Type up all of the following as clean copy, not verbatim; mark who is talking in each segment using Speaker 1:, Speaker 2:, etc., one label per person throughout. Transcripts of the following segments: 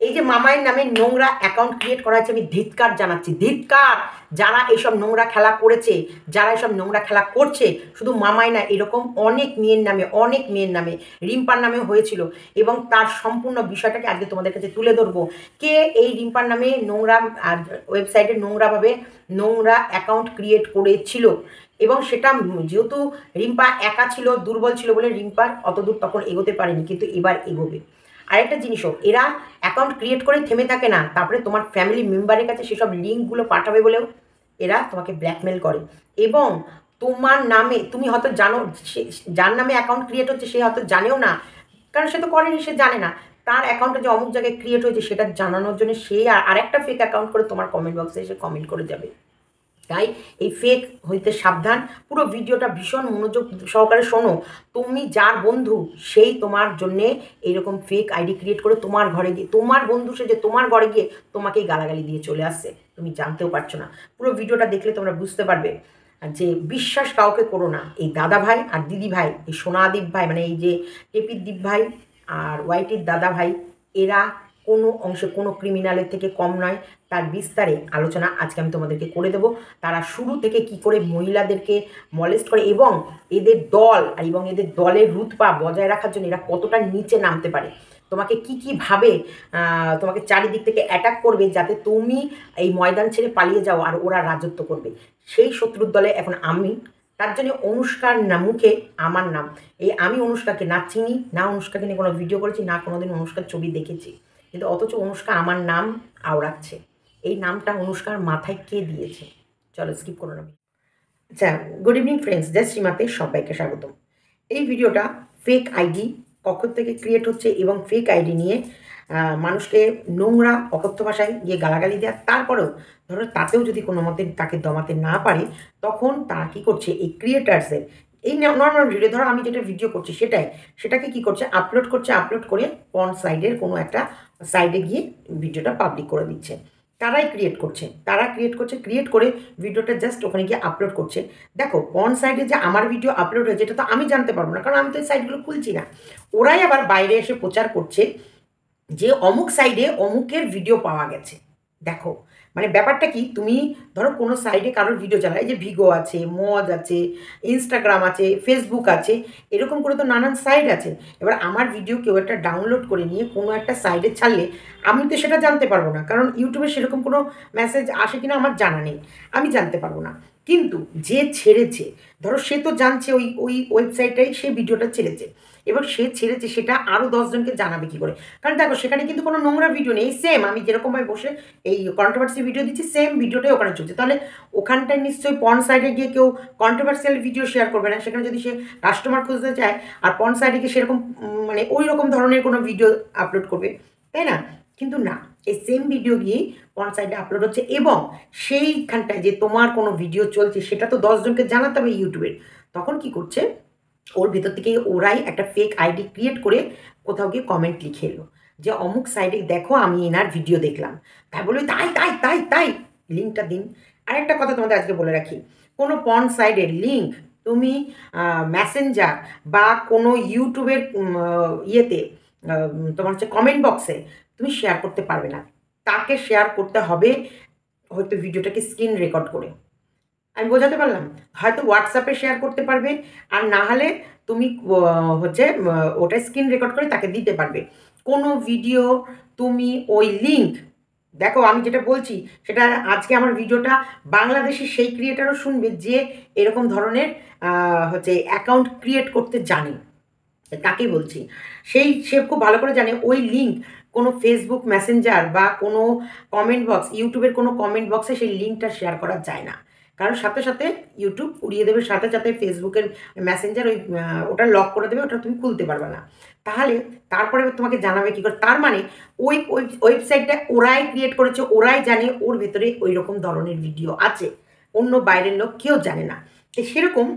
Speaker 1: এই যে মামায়ের নামে নোংরা অ্যাকাউন্ট ক্রিয়েট করা হয়েছে, আমি ধিক্কার জানাচ্ছি, ধিক্কার। যারা এইসব নোংরা খেলা করেছে, যারা এইসব নোংরা খেলা করছে, শুধু মামায় না, এরকম অনেক মেয়ের নামে, রিম্পার নামেও হয়েছিল। এবং তার সম্পূর্ণ বিষয়টাকে আজকে তোমাদের কাছে তুলে ধরবো। কে এই রিম্পার নামে নোংরা ওয়েবসাইটে নোংরাভাবে নোংরা অ্যাকাউন্ট ক্রিয়েট করেছিল। এবং সেটা যেহেতু রিম্পা একা ছিল, দুর্বল ছিল বলে রিম্পার অতদূর তখন এগোতে পারেনি, কিন্তু এবার এগোবে। আরেকটা জিনিসও, এরা অ্যাকাউন্ট ক্রিয়েট করে থেমে থাকে না, তারপরে তোমার ফ্যামিলি মেম্বারের কাছে সেসব লিঙ্কগুলো পাঠাবে বলেও এরা তোমাকে ব্ল্যাকমেল করে। এবং তোমার নামে, তুমি হয়তো জানো, যার নামে অ্যাকাউন্ট ক্রিয়েট হচ্ছে সে হয়তো জানেও না, কারণ সে তো করেনি, সে জানে না তার অ্যাকাউন্টটা যে অমুক জায়গায় ক্রিয়েট হয়েছে সেটা জানানোর জন্য সে আরেকটা ফেক অ্যাকাউন্ট করে তোমার কমেন্ট বক্সে এসে কমেন্ট করে যাবে। তাই এই ফেক হইতে সাবধান। পুরো ভিডিওটা ভীষণ মনোযোগ সহকারে শোনো। তুমি যার বন্ধু, সেই তোমার জন্যে এইরকম ফেক আইডি ক্রিয়েট করে তোমার ঘরে গিয়ে, তোমার বন্ধু সে যে তোমার ঘরে গিয়ে তোমাকেই গালাগালি দিয়ে চলে আসছে, তুমি জানতেও পারছো না। পুরো ভিডিওটা দেখলে তোমরা বুঝতে পারবে যে বিশ্বাস কাউকে করো না। এই দাদা ভাই আর দিদি ভাই, এই সোনাদীপ ভাই, মানে এই যে টেপির দীপ ভাই আর ওয়াইটির দাদা ভাই, এরা কোনো অংশে কোনো ক্রিমিনালের থেকে কম নয়। তার বিস্তারে আলোচনা আজকে আমি তোমাদেরকে করে দেবো। তারা শুরু থেকে কি করে মহিলাদেরকে মলেস্ট করে, এবং এদের দল এবং এদের দলের রুতপা বজায় রাখার জন্য এরা কতটা নিচে নামতে পারে, তোমাকে কীভাবে তোমাকে চারিদিক থেকে অ্যাটাক করবে যাতে তুমি এই ময়দান ছেড়ে পালিয়ে যাও আর ওরা রাজত্ব করবে, সেই শত্রুর দলে এখন আমি। তার জন্য অনুষ্কার মুখে আমার নাম, এই আমি অনুষ্কাকে না চিনি না, অনুষ্কাকে নিয়ে কোনো ভিডিও করেছি না, কোনোদিন অনুষ্কার ছবি দেখেছি, কিন্তু অথচ অনুষ্কা আমার নাম আওড়াচ্ছে। এই নামটা অনুষ্কার মাথায় কে দিয়েছে? চলো স্কিপ করো না। আচ্ছা, গুড ইভিনিং ফ্রেন্ডস, জয় শ্রীমাতে সবাইকে স্বাগতম। এই ভিডিওটা ফেক আইডি কখন থেকে ক্রিয়েট হচ্ছে এবং ফেক আইডি নিয়ে মানুষকে নোংরা অকথ্য ভাষায় গিয়ে গালাগালি দেওয়া, তারপরেও ধরো তাতেও যদি কোনো মতে তাকে দমাতে না পারে, তখন তারা কী করছে, এই ক্রিয়েটার্সের এই নর্মাল ভিডিও, ধরো আমি যেটা ভিডিও করছি সেটাকে কী করছে, আপলোড করে পর্ন সাইডের কোনো একটা সাইডে গিয়ে ভিডিওটা পাবলিক করে দিচ্ছে। ক্রিয়েট করে ভিডিওটা জাস্ট ওখানে গিয়ে আপলোড করছে। দেখো, পর্ন সাইডে যে আমার ভিডিও আপলোড হয়েছে এটা তো আমি জানতে পারবো না, কারণ আমি তো এই সাইটগুলো খুলছি না। ওরাই আবার বাইরে এসে প্রচার করছে যে অমুক সাইডে অমুকের ভিডিও পাওয়া গেছে। দেখো, মানে ব্যাপারটা কি, তুমি ধরো কোনো সাইডে কারোর ভিডিও চালায়, যে ভিগো আছে, মজ আছে, ইনস্টাগ্রাম আছে, ফেসবুক আছে, এরকম করে তো নানান সাইট আছে। এবার আমার ভিডিও কেউ একটা ডাউনলোড করে নিয়ে কোনো একটা সাইডে ছাড়লে আমি তো সেটা জানতে পারবো না, কারণ ইউটিউবে সেরকম কোনো মেসেজ আসে কিনা আমার জানা নেই, আমি জানতে পারবো না। কিন্তু যে ছেড়েছে, ধরো সে তো জানছে ওই ওই ওয়েবসাইটটাই সে ভিডিওটা ছেড়েছে, এবার সে ছেড়েছে সেটা আরও 10 জনকে জানাবে কী করে? কারণ দেখো, সেখানে কিন্তু কোনো নোংরা ভিডিও নেই, সেম আমি যেরকমভাবে বসে এই কন্ট্রোভার্সি ভিডিও দিচ্ছি, সেম ভিডিওটাই ওখানে চলছে। তাহলে ওখানটায় নিশ্চয়ই পর্ন সাইডে গিয়ে কেউ কন্ট্রোভার্সিয়াল ভিডিও শেয়ার করবে না, সেখানে যদি সে কাস্টমার খুঁজতে চায় আর পর্ন সাইডে গিয়ে সেরকম মানে ওই রকম ধরনের কোনো ভিডিও আপলোড করবে, তাই না? কিন্তু না, এই সেম ভিডিও গিয়েই পর্ন সাইডে আপলোড হচ্ছে, এবং সেইখানটায় যে তোমার কোনো ভিডিও চলছে সেটা তো 10 জনকে জানাতে হবে ইউটিউবের। তখন কি করছে, ওর ভেতর থেকে ওরাই একটা ফেক আইডি ক্রিয়েট করে কোথাও গিয়ে কমেন্ট লিখে এলো যে অমুক সাইডে দেখো আমি এনার ভিডিও দেখলাম, তাই বলে তাই তাই তাই তাই লিঙ্কটা দিন। আরেকটা কথা তোমাদের আজকে বলে রাখি, কোনো পর্ন সাইডের লিঙ্ক তুমি মেসেঞ্জার বা কোনো ইউটিউবের ইয়েতে তোমার হচ্ছে কমেন্ট বক্সে তুমি শেয়ার করতে পারবে না। তাকে শেয়ার করতে হবে হয়তো ভিডিওটাকে স্ক্রিন রেকর্ড করে। আমি বোঝাতে পারলাম? হয়তো হোয়াটসঅ্যাপে শেয়ার করতে পারবে, আর না হলে তুমি হচ্ছে ওটা স্ক্রিন রেকর্ড করে তাকে দিতে পারবে। কোনো ভিডিও তুমি ওই লিঙ্ক, দেখো আমি যেটা বলছি সেটা আজকে আমার ভিডিওটা বাংলাদেশের সেই ক্রিয়েটারও শুনবে যে এরকম ধরনের হচ্ছে অ্যাকাউন্ট ক্রিয়েট করতে জানে, তাকেই বলছি। সে খুব ভালো করে জানে ওই লিঙ্ক কোনো ফেসবুক মেসেঞ্জার বা কোনো কমেন্ট বক্স, ইউটিউবের কোনো কমেন্ট বক্সে সেই লিঙ্কটা শেয়ার করা যায় না, কারণ সাথে সাথে ইউটিউব উড়িয়ে দেবে, সাথে সাথে ফেসবুকের মেসেঞ্জার ওই ওটা লক করে দেবে, ওটা তুমি খুলতে পারবে না। তাহলে তারপরে তোমাকে জানাবে কী করে? তার মানে ওই ওয়েবসাইটটা ওরাই ক্রিয়েট করেছে, ওরাই জানে ওর ভেতরে ওই রকম ধরনের ভিডিও আছে, অন্য বাইরের লোক কেউ জানে না। তো সেরকম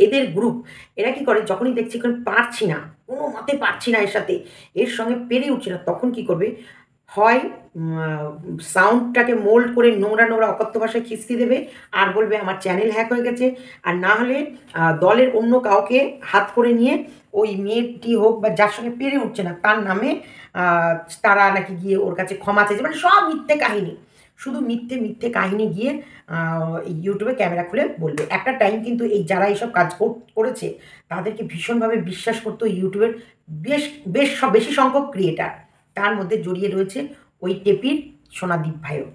Speaker 1: এদের গ্রুপ, এরা কী করে, যখনই দেখছি পারছি না, কোনো মতে পারছি না, এর সঙ্গে পেরে উঠছি না, তখন কী করবে, হয় সাউন্ডটাকে মোল্ড করে নোংরা নোংরা অকথ্য ভাষায় খিস্তি দেবে আর বলবে আমার চ্যানেল হ্যাক হয়ে গেছে, আর না হলে দলের অন্য কাউকে হাত করে নিয়ে ওই মেয়েটি হোক বা যার সঙ্গে পেরে উঠছে না তার নামে তারা নাকি গিয়ে ওর কাছে ক্ষমা চাইছে, মানে সব মিথ্যে কাহিনী, শুধু মিথ্যে মিথ্যে কাহিনী গিয়ে ইউটিউবে ক্যামেরা খুলে বলবে। একটা টাইম কিন্তু এই যারা এইসব কাজ করেছে তাদেরকে ভীষণভাবে বিশ্বাস করতো ইউটিউবের বেশ বেশ বেশি সংখ্যক ক্রিয়েটার, তার মধ্যে জড়িয়ে রয়েছে ওই টেপির সোনাদীপ ভাইও,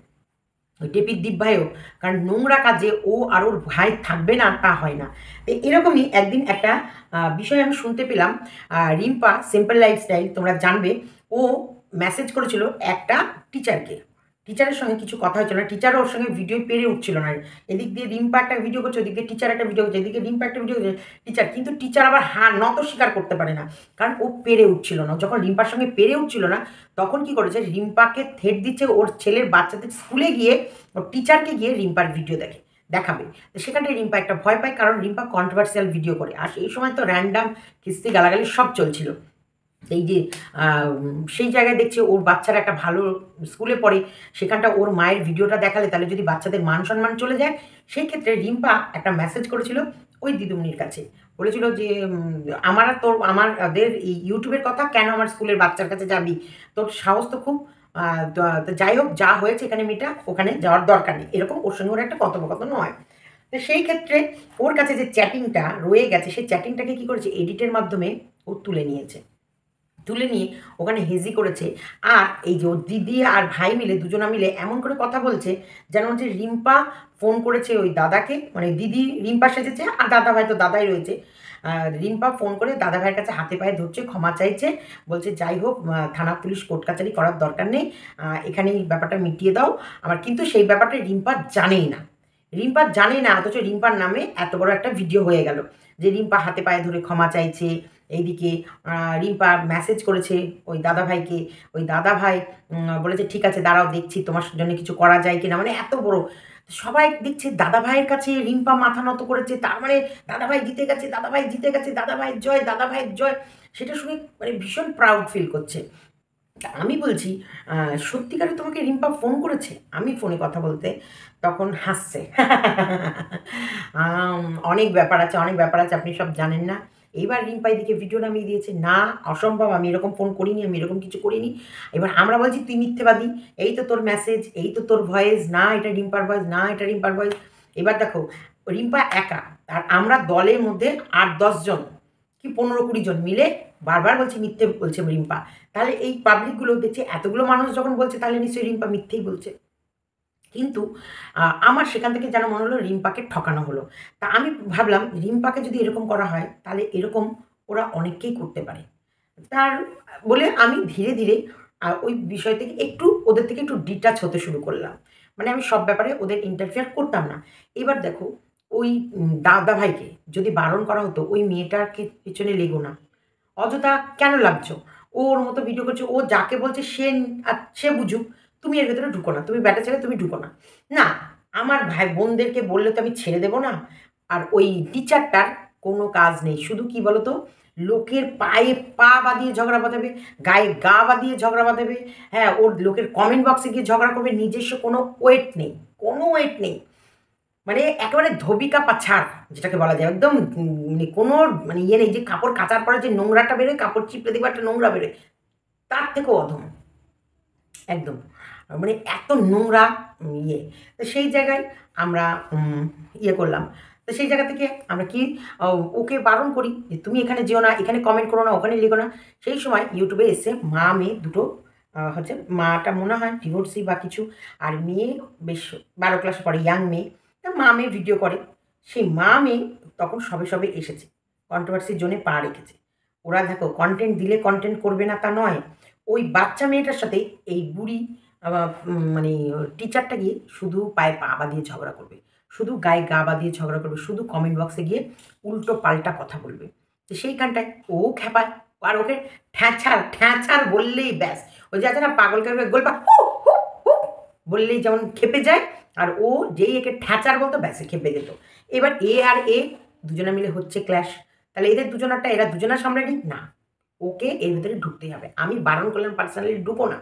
Speaker 1: ওই টেপির দীপ ভাইও। কারণ নোংরা কাজে ও আর ওর ভাই থাকবে না তা হয় না। এরকমই একদিন একটা বিষয় আমি শুনতে পেলাম, রিম্পা সিম্পল লাইফস্টাইল তোমরা জানবে, ও মেসেজ করেছিল একটা টিচারকে, টিচারের সঙ্গে কিছু কথা হচ্ছিল না, টিচারও ওর সঙ্গে ভিডিও পেরে উঠছিল না, এদিক দিয়ে রিম্পা একটা ভিডিও করছে, ওদিক দিয়ে টিচার একটা ভিডিও করছে, এদিকে রিম্পা একটা ভিডিও করছে টিচার, কিন্তু টিচার আবার নত স্বীকার করতে পারে না, কারণ ও পেরে উঠছিল না। যখন রিম্পার সঙ্গে পেরে উঠছিল না তখন কি করেছে, রিম্পাকে থ্রেট দিচ্ছে ওর ছেলের বাচ্চাদের স্কুলে গিয়ে ওর টিচারকে গিয়ে রিম্পার ভিডিও দেখাবে। তো সেখানে রিম্পা একটা ভয় পায়, কারণ রিম্পা কন্ট্রোভার্সিয়াল ভিডিও করে, আর এই সময় তো র্যান্ডাম কিস্তি গালাগালি সব চলছিল। এই যে সেই জায়গায় দেখছে ওর বাচ্চারা একটা ভালো স্কুলে পড়ে, সেখানটা ওর মায়ের ভিডিওটা দেখালে তাহলে যদি বাচ্চাদের মান সম্মান চলে যায়, সেই ক্ষেত্রে রিম্পা একটা মেসেজ করেছিল ওই দিদিমণির কাছে, বলেছিল যে আমার আর তোর আমাদের এই ইউটিউবের কথা কেন আমার স্কুলের বাচ্চার কাছে যাবি, তোর সাহস তো খুব, তো যাই হোক যা হয়েছে এখানে মেয়েটা ওখানে যাওয়ার দরকার নেই, এরকম ওর সঙ্গে ওর একটা কথোপকথন হয়। তো সেই ক্ষেত্রে ওর কাছে যে চ্যাটিংটা রয়ে গেছে সেই চ্যাটিংটাকে কী করেছে, এডিটের মাধ্যমে ও তুলে নিয়েছে, তুলে নিয়ে ওখানে হেজি করেছে। আর এই যে ওর দিদি আর ভাই মিলে দুজনা মিলে এমন করে কথা বলছে যেন হচ্ছে রিম্পা ফোন করেছে ওই দাদাকে, মানে দিদি রিম্পা সেজেছে আর দাদা ভাই তো দাদাই রয়েছে, রিম্পা ফোন করে দাদা ভাইয়ের কাছে হাতে পায়ে ধরছে, ক্ষমা চাইছে, বলছে যাই হোক থানা পুলিশ কোর্ট কাচারি করার দরকার নেই, এখানেই ব্যাপারটা মিটিয়ে দাও আমার। কিন্তু সেই ব্যাপারটা রিম্পা জানেই না, রিম্পা জানে না, অথচ রিম্পার নামে এত বড় একটা ভিডিও হয়ে গেল যে রিম্পা হাতে পায়ে ধরে ক্ষমা চাইছে। এইদিকে রিম্পা মেসেজ করেছে ওই দাদাভাইকে, ওই দাদাভাই বলেছে ঠিক আছে দাঁড়াও দেখছি তোমার জন্য কিছু করা যায় কিনা, মানে এত বড় সবাই দেখছে দাদাভাইয়ের কাছে রিম্পা মাথা নত করেছে, তার মানে দাদাভাই জিতে গেছে, দাদাভাই জিতে গেছে, দাদাভাইয়ের জয়, দাদাভাইয়ের জয়। সেটা শুনে মানে ভীষণ প্রাউড ফিল করছে। আমি বলছি সত্যিকারে তোমাকে রিম্পা ফোন করেছে? আমি ফোনে কথা বলতে তখন হাসছে অনেক ব্যাপার আছে, অনেক ব্যাপার আছে, আপনি সব জানেন না। এইবার রিম্পা এদিকে ভিডিও নামিয়ে দিয়েছে, না অসম্ভব, আমি এরকম ফোন করিনি, আমি এরকম কিছু করিনি। এবার আমরা বলছি তুই মিথ্যেবাদী, এই তো তোর মেসেজ, এই তো তোর ভয়েস, না এটা রিম্পার ভয়েস, না এটা রিম্পার ভয়েস। এবার দেখো রিম্পা একা, আর আমরা দলের মধ্যে ৮-১০ জন কি ১৫-২০ জন মিলে বারবার বলছি মিথ্যে বলছে রিম্পা। তাহলে এই পাবলিকগুলো দেখছে এতগুলো মানুষ যখন বলছে তাহলে নিশ্চয়ই রিম্পা মিথ্যেই বলছে। কিন্তু আমার সেখান থেকে যেন মনে হলো রিম্পাকে ঠকানো হলো। তা আমি ভাবলাম রিম্পাকে যদি এরকম করা হয় তাহলে এরকম ওরা অনেককেই করতে পারে। তার বলে আমি ধীরে ধীরে ওই বিষয় থেকে একটু ওদের থেকে একটু ডিটাচ হতে শুরু করলাম। মানে আমি সব ব্যাপারে ওদের ইন্টারফেয়ার করতাম না। এবার দেখো ওই দাদাভাইকে যদি বারণ করা হতো ওই মেয়েটাকে পেছনে লেগো না। অযথা কেন লাগছো? ও ওর মতো ভিডিও করছে, ও যাকে বলছে সে বুঝুক। তুমি এর ভেতরে ঢুকো না। তুমি ব্যাটা ছেলে, তুমি ঢুকো না। না, আমার ভাই বোনদেরকে বললে তো আমি ছেড়ে দেব না। আর ওই টিচারটার কোনো কাজ নেই। শুধু কি বলো তো? লোকের পায়ে পা বাঁধিয়ে ঝগড়া বাঁধাবে, গায়ে গা বাঁধিয়ে ঝগড়া বাঁধাবে। হ্যাঁ, ওর লোকের কমেন্ট বক্সে গিয়ে ঝগড়া করবে। নিজস্ব কোনো ওয়েট নেই, কোনো ওয়েট নেই। মানে একেবারে ধোবিকা পাছাড় যেটাকে বলা যায়, একদম মানে কোনো মানে ইয়ে নেই, যে কাপড় কাচার পরে যে নোংরাটা বেরোয়, কাপড় চিপড়ে দেখবে একটা নোংরা বেরোয়, তার থেকেও অধম একদম। মানে এত নোংরা ইয়ে। তো সেই জায়গায় আমরা ইয়ে করলাম। তো সেই জায়গা থেকে আমরা কি ওকে বারণ করি যে তুমি এখানে যেও না, এখানে কমেন্ট করো না, ওখানে লিখো না। সেই সময় ইউটিউবে এসে মা মেয়ে দুটো হচ্ছে, মাটা মনে হয় ডিভোর্সি বা কিছু, আর মেয়ে বেশ ১২ ক্লাসে পড়ে, ইয়াং মেয়ে। তা মা মেয়ে ভিডিও করে। সেই মা মেয়ে তখন সবে সবে এসেছে, কন্ট্রোভার্সির জন্যে পা রেখেছে। ওরা দেখো কনটেন্ট দিলে কনটেন্ট করবে না তা নয়, ওই বাচ্চা মেয়েটার সাথে এই বুড়ি মানে টিচারটা গিয়ে শুধু পায়ে পা বাঁধিয়ে ঝগড়া করবে, শুধু গায়ে গা বাঁধিয়ে ঝগড়া করবে, শুধু কমেন্ট বক্সে গিয়ে উল্টো পাল্টা কথা বলবে। তো সেইখানটায় ও খেপায়, আর ওকে ঠ্যাঁচার বললেই ব্যাস। ওই যে আছে না পাগল করবে গোলপা হু হু হু বললেই যেমন খেপে যায়, আর ও যেই একে ঠ্যাঁচার বলতো ব্যাসে খেপে যেত। এবার এ আর এ দুজনে মিলে হচ্ছে ক্ল্যাশ। তাহলে এদের দুজনারটা এরা দুজনা সামলানি না, ওকে এর ভিতরে ঢুকতেই হবে। আমি বারণ করলাম পার্সোনালি ঢুকো না।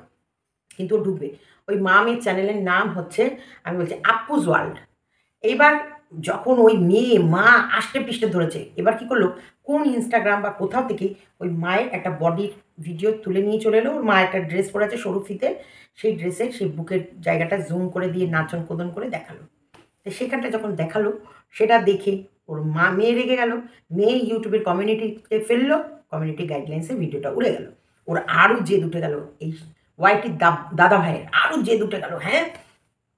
Speaker 1: কিন্তু ও ঢুকবে। ওই মা মেয়ের চ্যানেলের নাম হচ্ছে, আমি বলছি, আপ্পুজ ওয়ার্ল্ড। এইবার যখন ওই মেয়ে মা আষ্টে পৃষ্ঠে ধরেছে, এবার কী করলো, কোন ইনস্টাগ্রাম বা কোথাও থেকে ওই মায়ের একটা বডির ভিডিও তুলে নিয়ে চলে এলো। ওর মা একটা ড্রেস পরে আছে সরু ফিতে, সেই ড্রেসের সেই বুকের জায়গাটা জুম করে দিয়ে নাচন কোদন করে দেখালো। তো সেখানটা যখন দেখালো, সেটা দেখে ওর মা মেয়ে রেগে গেল। মেয়ে ইউটিউবের কমিউনিটিতে ফেললো, কমিউনিটি গাইডলাইন্সে ভিডিওটা উড়ে গেল। ওর আরও জেদ উঠে গেল, এই ওয়াইটির দাদা ভাইয়ের আরও জেদ উঠে গেল। হ্যাঁ,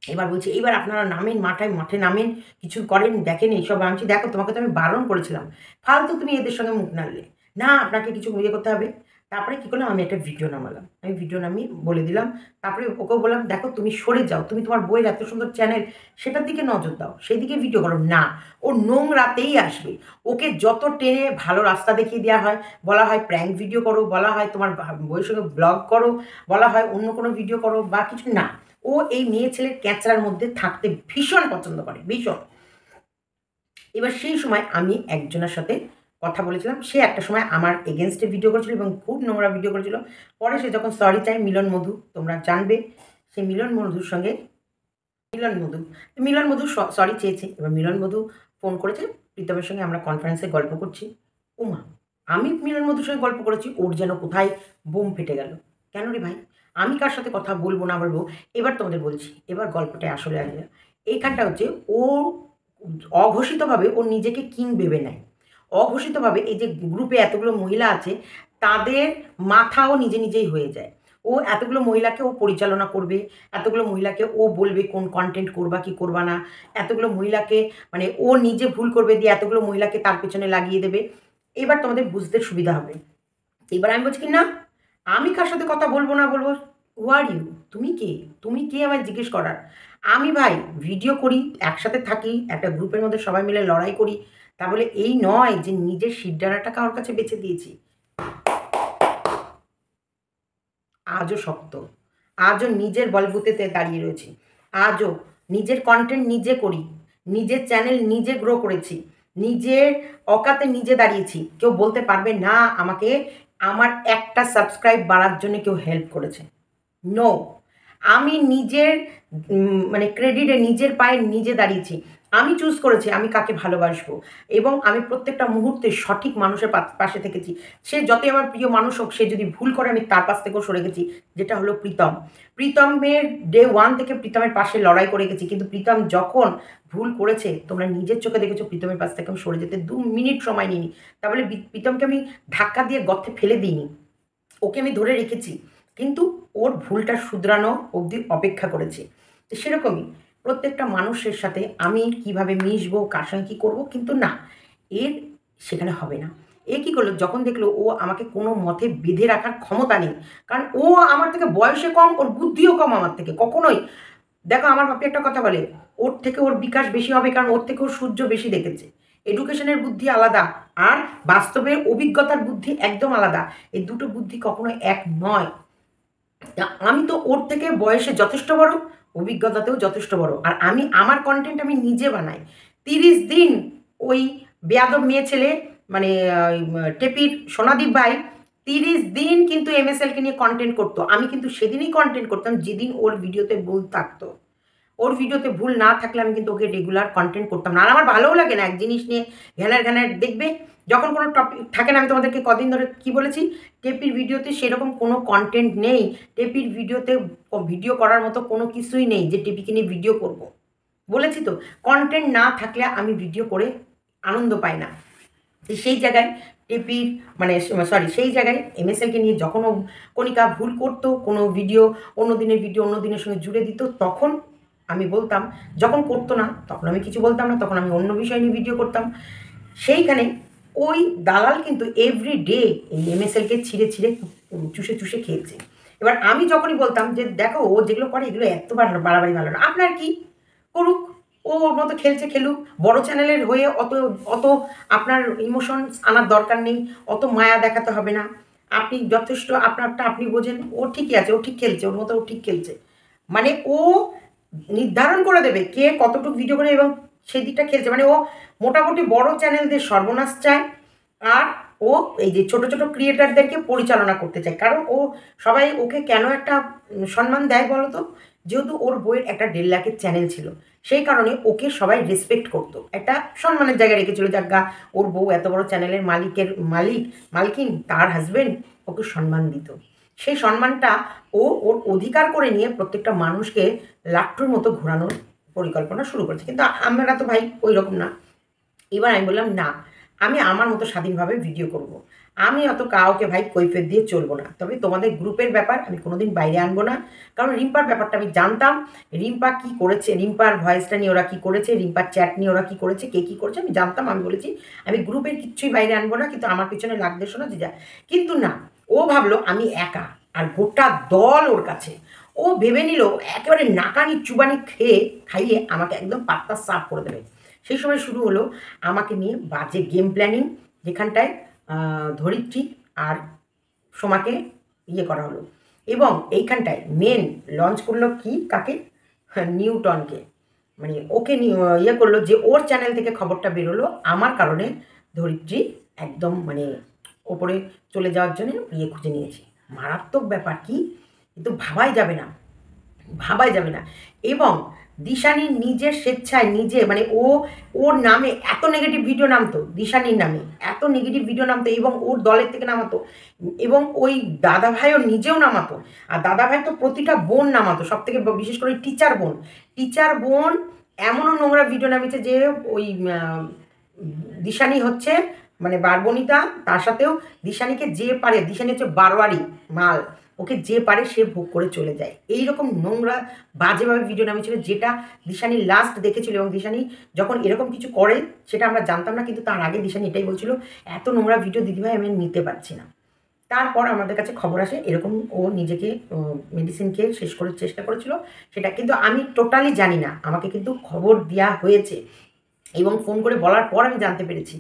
Speaker 1: এবার বলছি, এইবার আপনারা নামেন, মাঠে নামেন, কিছু করেন, দেখেন এইসব। আমি বলছি, দেখো তোমাকে তো আমি বারণ করেছিলাম, ফালতু তুমি এদের সঙ্গে মুখ নাড়লে না, আপনাকে কিছু ইয়ে করতে হবে। তারপরে কী করলাম, আমি একটা ভিডিও নামালাম, আমি ভিডিও নামিয়ে বলে দিলাম। তারপরে ওকেও বললাম, দেখো তুমি সরে যাও, তুমি তোমার বইয়ের এত সুন্দর চ্যানেল, সেটার দিকে নজর দাও, সেই দিকে ভিডিও করো না। ও নোংরাতেই আসবে। ওকে যত টেনে ভালো রাস্তা দেখিয়ে দেওয়া হয়, বলা হয় প্র্যাঙ্ক ভিডিও করো, বলা হয় তোমার বইয়ের সঙ্গে ব্লগ করো, বলা হয় অন্য কোনো ভিডিও করো বা কিছু না। ও এই মেয়ে ছেলের ক্যাঁচড়ার মধ্যে থাকতে ভীষণ পছন্দ করে, ভীষণ। এবার সেই সময় আমি একজনের সাথে কথা বলেছিলাম, সে একটা সময় আমার এগেনস্টে ভিডিও করেছিল এবং খুব নোংরা ভিডিও করেছিল। পরে সে যখন সরি চায়, মিলন মধু, তোমরা জানবে, সে মিলন মধুর সঙ্গে মিলন মধু সরি চেয়েছে। এবার মিলন মধু ফোন করেছে, প্রীতমের সঙ্গে আমরা কনফারেন্সে গল্প করছি। উমা, আমি মিলন মধুর সঙ্গে গল্প করেছি, ওর যেন কোথায় বোম ফেটে গেল। কেন রে ভাই, আমি কার সাথে কথা বলবো না বলবো, এবার তোমাদের বলছি, এবার গল্পটা আসলে আসবে। এইখানটা হচ্ছে ও অঘোষিতভাবে ও নিজেকে কিং ভেবে নেয়। অঘোষিতভাবে এই যে গ্রুপে এতগুলো মহিলা আছে, তাদের মাথাও নিজে নিজেই হয়ে যায়। ও এতগুলো মহিলাকে ও পরিচালনা করবে, এতগুলো মহিলাকে ও বলবে কোন কন্টেন্ট করবা কি করবা না, এতগুলো মহিলাকে মানে ও নিজে ভুল করবে দিয়ে এতগুলো মহিলাকে তার পেছনে লাগিয়ে দেবে। এবার তোমাদের বুঝতে সুবিধা হবে। এবার আমি বলছি কি না, আমি কার সাথে কথা বলবো না বলবো, হু আর ইউ, তুমি কে, তুমি কে আমায় জিজ্ঞেস করার। আমি ভাই ভিডিও করি, একসাথে থাকি, একটা গ্রুপের মধ্যে সবাই মিলে লড়াই করি, তা বলে এই নয় যে নিজের শিরদাঁড়াটা কারোর কাছে বেছে দিয়েছি। আজও শক্ত, আজও নিজের বলবুতেতে দাঁড়িয়ে রয়েছি, আজও নিজের কন্টেন্ট নিজে করি, নিজের চ্যানেল নিজে গ্রো করেছি, নিজের অকাতে নিজে দাঁড়িয়েছি। কেউ বলতে পারবে না আমাকে আমার একটা সাবস্ক্রাইব বাড়ার জন্য কেউ হেল্প করেছে। নো, আমি নিজের মানে ক্রেডিটে নিজের পায়ে নিজে দাঁড়িয়েছি। আমি চুজ করেছি আমি কাকে ভালোবাসবো এবং আমি প্রত্যেকটা মুহূর্তে সঠিক মানুষের পাশে থেকেছি। সে যতই আমার প্রিয় মানুষ হোক, সে যদি ভুল করে আমি তার পাশ থেকেও সরে গেছি। যেটা হলো প্রীতম। প্রীতমের ডে 1 থেকে প্রীতমের পাশে লড়াই করে গেছি, কিন্তু প্রীতম যখন ভুল করেছে, তোমরা নিজের চোখে দেখেছো প্রীতমের পাশ থেকে আমি সরে যেতে 2 মিনিট সময় নিইনি। তা বলে প্রীতমকে আমি ধাক্কা দিয়ে গর্তে ফেলে দিইনি, ওকে আমি ধরে রেখেছি, কিন্তু ওর ভুলটা শুধরানো অবধি অপেক্ষা করেছি। তো সেরকমই প্রত্যেকটা মানুষের সাথে আমি কিভাবে মিশবো, কার সঙ্গে কী করবো, কিন্তু না, এর সেখানে হবে না। এ কী করলো, যখন দেখলো ও আমাকে কোনো মতে বেঁধে রাখার ক্ষমতা নেই, কারণ ও আমার থেকে বয়সে কম, ওর বুদ্ধিও কম আমার থেকে, কখনোই। দেখো আমার বাপি একটা কথা বলে, ওর থেকে ওর বিকাশ বেশি হবে, কারণ ওর থেকে ওর সূর্য বেশি দেখেছে। এডুকেশনের বুদ্ধি আলাদা, আর বাস্তবের অভিজ্ঞতার বুদ্ধি একদম আলাদা। এই দুটো বুদ্ধি কখনো এক নয়। আমি তো ওর থেকে বয়সে যথেষ্ট বড়, অভিজ্ঞতাতেও যথেষ্ট বড়, আর আমি আমার কন্টেন্ট আমি নিজে বানাই। 30 দিন ওই বেয়াদব মেয়ে ছেলে মানে টেপির সোনাদীপ ভাই 30 দিন কিন্তু এমএসএলকে নিয়ে কন্টেন্ট করতো। আমি কিন্তু সেদিনই কন্টেন্ট করতাম যেদিন ওর ভিডিওতে ভুল থাকতো। ওর ভিডিওতে ভুল না থাকলে আমি কিন্তু ওকে রেগুলার কন্টেন্ট করতাম না। আর আমার ভালোও লাগে না এক জিনিস নিয়ে ঘ্যানার দেখবে, যখন কোনো টপিক থাকে না। আমি তোমাদেরকে কদিন ধরে কি বলেছি, টেপির ভিডিওতে সেরকম কোনো কন্টেন্ট নেই, টেপির ভিডিওতে ভিডিও করার মতো কোনো কিছুই নেই যে টেপিকে নিয়ে ভিডিও করব। বলেছি তো, কন্টেন্ট না থাকলে আমি ভিডিও করে আনন্দ পাই না। সেই জায়গায় টেপির মানে সরি সেই জায়গায় এমএসএলকে নিয়ে যখন ও কণিকা ভুল করতো, কোনো ভিডিও অন্য দিনের ভিডিও অন্য দিনের সঙ্গে জুড়ে দিত, তখন আমি বলতাম। যখন করতো না তখন আমি কিছু বলতাম না, তখন আমি অন্য বিষয় নিয়ে ভিডিও করতাম। সেইখানে ওই দালাল কিন্তু এভরিডে এই এমএসএলকে ছিঁড়ে চুষে খেয়েছে। এবার আমি যখনই বলতাম যে দেখো ও যেগুলো করে এগুলো এত বাড়াবাড়ি ভালো না, আপনার কি করুক, ও ওর মতো খেলছে খেলুক, বড় চ্যানেলের হয়ে অত অত আপনার ইমোশনস আনার দরকার নেই, অত মায়া দেখাতে হবে না, আপনি যথেষ্ট আপনারটা আপনি বোঝেন, ও ঠিকই আছে, ও ঠিক খেলছে, ওর মতো ও ঠিক খেলছে। মানে ও নির্ধারণ করে দেবে কে কতটুকু ভিডিও করে এবং সেই দিকটা খেলছে। মানে ও মোটামুটি বড় চ্যানেলদের সর্বনাশ চায়, আর ও এই যে ছোট ছোট ক্রিয়েটারদেরকে পরিচালনা করতে চায়। কারণ ও সবাই ওকে কেন একটা সম্মান দেয় বলো তো? যেহেতু ওর বইয়ের একটা 1.5 লাখের চ্যানেল ছিল। সেই কারণে ওকে সবাই রেসপেক্ট করতো। একটা সম্মানের জায়গায় রেখেছিল, যাজ্ঞা ওর বউ এত বড় চ্যানেলের মালিকিন তার হাসবেন্ড ওকে সম্মান দিত। সেই সম্মানটা ও ওর অধিকার করে নিয়ে প্রত্যেকটা মানুষকে লাট্টুর মতো ঘোরানোর পরিকল্পনা শুরু করেছে। কিন্তু আমরা তো ভাই ওই রকম না। এবার আমি বললাম, না, আমি আমার মতো স্বাধীনভাবে ভিডিও করব। আমি অত কাউকে ভাই কৈফিয়ত দিয়ে চলবো না। তবে তোমাদের গ্রুপের ব্যাপার আমি কোনোদিন বাইরে আনবো না। কারণ রিম্পার ব্যাপারটা আমি জানতাম। রিম্পা কী করেছে, রিম্পার ভয়েসটা নিয়ে ওরা কী করেছে, রিম্পার চ্যাট নিয়ে ওরা কী করেছে, কে কী করেছে আমি জানতাম। আমি বলেছি আমি গ্রুপের কিচ্ছুই বাইরে আনবো না, কিন্তু আমার পিছনে লাগবে শোনা যে যা। কিন্তু না, ও ভাবলো আমি একা আর গোটা দল ওর কাছে। ও ভেবে নিল একেবারে নাকানি চুবানি খাইয়ে আমাকে একদম পাত্তা সাফ করে দেবে। সেই সময় শুরু হলো আমাকে নিয়ে বাজে গেম প্ল্যানিং, যেখানটায় ধরিত্রী আর সোমাকে করা হলো। এবং এইখানটায় মেন লঞ্চ করলো কি কাকে? নিউটনকে। মানে ওকে করলো যে ওর চ্যানেল থেকে খবরটা বেরোলো আমার কারণে ধরিত্রী একদম মানে ওপরে চলে যাওয়ার জন্য খুঁজে নিয়েছি। মারাত্মক ব্যাপার, কি কিন্তু ভাবাই যাবে না। এবং দিশানির নিজের স্বেচ্ছায় নিজে মানে ওর নামে এত নেগেটিভ ভিডিও নামতো, দিশানির নামে এত নেগেটিভ ভিডিও নামতো এবং ওর দলের থেকে নামাতো, এবং ওই দাদাভাইও নিজেও নামাতো। আর দাদাভাই তো প্রতিটা বোন নামাতো, সব থেকে বিশেষ করে টিচার বোন এমনও নোংরা ভিডিও নামিয়েছে যে ওই দিশানি হচ্ছে মানে বারবনিতা, তার সাথেও দিশানিকে যে পারে, দিশানি হচ্ছে বারোয়ারি মাল, ওকে যে পারে সে ভোগ করে চলে যায়। এই রকম নোংরা বাজেভাবে ভিডিও নামিয়েছিল, যেটা দিশানি লাস্ট দেখেছিল। এবং দিশানি যখন এরকম কিছু করে সেটা আমরা জানতাম না, কিন্তু তার আগে দিশানি এটাই বলছিল, এত নোংরা ভিডিও দিদিভাই আমি নিতে পারছি না। তারপর আমাদের কাছে খবর আসে এরকম ও নিজেকে মেডিসিন খেয়ে শেষ করার চেষ্টা করেছিল। সেটা কিন্তু আমি টোটালি জানি না, আমাকে কিন্তু খবর দেওয়া হয়েছে এবং ফোন করে বলার পর আমি জানতে পেরেছি।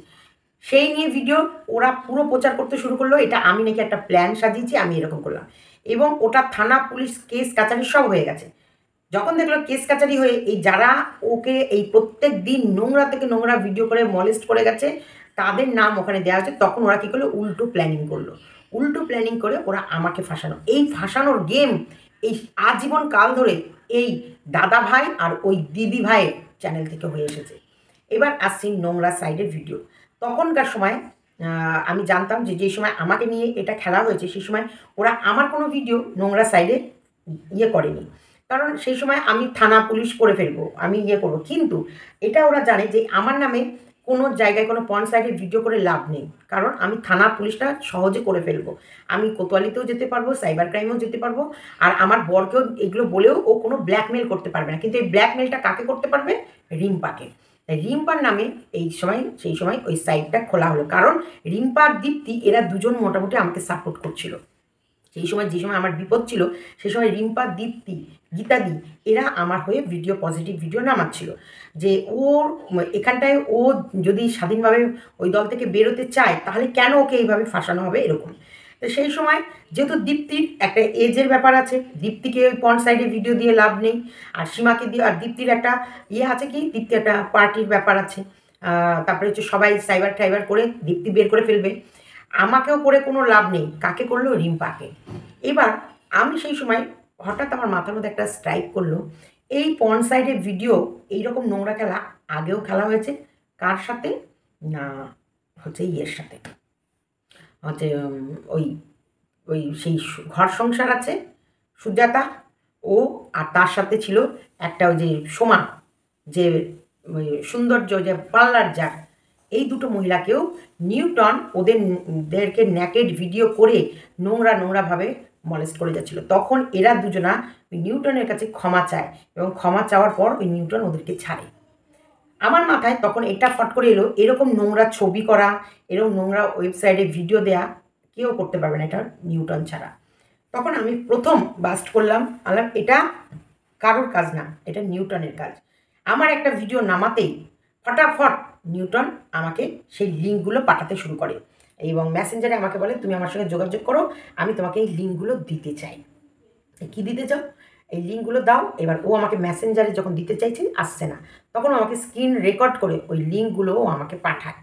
Speaker 1: সেই নিয়ে ভিডিও ওরা পুরো প্রচার করতে শুরু করলো, এটা আমি নাকি একটা প্ল্যান সাজিয়েছি, আমি এরকম করলাম। এবং ওটা থানা পুলিশ কেস কাচারি সব হয়ে গেছে। যখন দেখলো কেস কাচারি হয়ে এই যারা ওকে এই প্রত্যেক দিন নোংরা থেকে নোংরা ভিডিও করে মলেস্ট করে গেছে তাদের নাম ওখানে দেওয়া হয়েছে, তখন ওরা কী করলো, উল্টো প্ল্যানিং করে ওরা আমাকে ফাঁসানো। এই ফাঁসানোর গেম এই আজীবন কাল ধরে এই দাদা ভাই আর ওই দিদি ভাইয়ের চ্যানেল থেকে হয়ে এসেছে। এবার আসছি নোংরা সাইডের ভিডিও। তখনকার সময় আমি জানতাম যে যে সময় আমাকে নিয়ে এটা খেলা হয়েছে সেই সময় ওরা আমার কোনো ভিডিও নোংরা সাইডে করেনি। কারণ সেই সময় আমি থানা পুলিশ করে ফেলবো, আমি করবো। কিন্তু এটা ওরা জানে যে আমার নামে কোনো জায়গায় কোনো পর্ন সাইডে ভিডিও করে লাভ নেই, কারণ আমি থানা পুলিশটা সহজে করে ফেলবো। আমি কোতোয়ালিতেও যেতে পারবো, সাইবার ক্রাইমেও যেতে পারবো। আর আমার বরকেও এগুলো বলেও ও কোনো ব্ল্যাকমেল করতে পারবে না। কিন্তু এই ব্ল্যাকমেলটা কাকে করতে পারবে? রিম্পাকে। তাই রিম্পার নামে সেই সময় ওই সাইটটা খোলা হলো, কারণ রিম্পার দীপ্তি এরা দুজন মোটামুটি আমাকে সাপোর্ট করছিল। সেই সময় যে সময় আমার বিপদ ছিল সেই সময় রিম্পা, দীপ্তি, গীতাদি এরা আমার হয়ে পজিটিভ ভিডিও নামাচ্ছিল যে ওর এখানটায় ও যদি স্বাধীনভাবে ওই দল থেকে বেরোতে চায় তাহলে কেন ওকে এইভাবে ফাঁসানো হবে, এরকম। তো সেই সময় যেহেতু দীপ্তির একটা এজের ব্যাপার আছে, দীপ্তিকে ওই পর্ন সাইডে ভিডিও দিয়ে লাভ নেই, আর সীমাকে দিয়ে, আর দীপ্তির একটা আছে কি, দীপ্তি একটা পার্টির ব্যাপার আছে, তারপরে হচ্ছে সবাই সাইবার করে দীপ্তি বের করে ফেলবে, আমাকেও করে কোনো লাভ নেই। কাকে করলো? রিম্পাকে। এবার আমি সেই সময় হঠাৎ আমার মাথার মধ্যে একটা স্ট্রাইক করলো, এই পর্ন সাইডের ভিডিও এইরকম নোংরা খেলা আগেও খেলা হয়েছে। কার সাথে? না হচ্ছে সাথে, হচ্ছে ওই ওই সেই ঘর সংসার আছে সুজাতা, ও আর তার সাথে ছিল একটা ওই যে সোমা, যে ওই সৌন্দর্য যে পার্লার যাক, এই দুটো মহিলাকেও নিউটন ওদেরকে ন্যাকেড ভিডিও করে নোংরাভাবে মলেস্ট করে যাচ্ছিলো। তখন এরা দুজনা ওই নিউটনের কাছে ক্ষমা চায় এবং ক্ষমা চাওয়ার পর ওই নিউটন ওদেরকে ছাড়ে। আমার মাথায় তখন এটা ফট করে এলো, এরকম নোংরা ছবি করা, এরকম নোংরা ওয়েবসাইটে ভিডিও দেয়া কেউ করতে পারবে না এটা নিউটন ছাড়া। তখন আমি প্রথম বাস্ট করলাম, আলাম এটা কারোর কাজ না, এটা নিউটনের কাজ। আমার একটা ভিডিও নামাতেই ফটাফট নিউটন আমাকে সেই লিঙ্কগুলো পাঠাতে শুরু করে এবং মেসেঞ্জারে আমাকে বলে তুমি আমার সঙ্গে যোগাযোগ করো, আমি তোমাকে এই লিঙ্কগুলো দিতে চাই। কি দিতে চাও? এই লিঙ্কগুলো দাও। এবার ও আমাকে মেসেঞ্জারে যখন দিতে চাইছে আসছে না, তখন আমাকে স্ক্রিন রেকর্ড করে ওই লিঙ্কগুলোও আমাকে পাঠায়।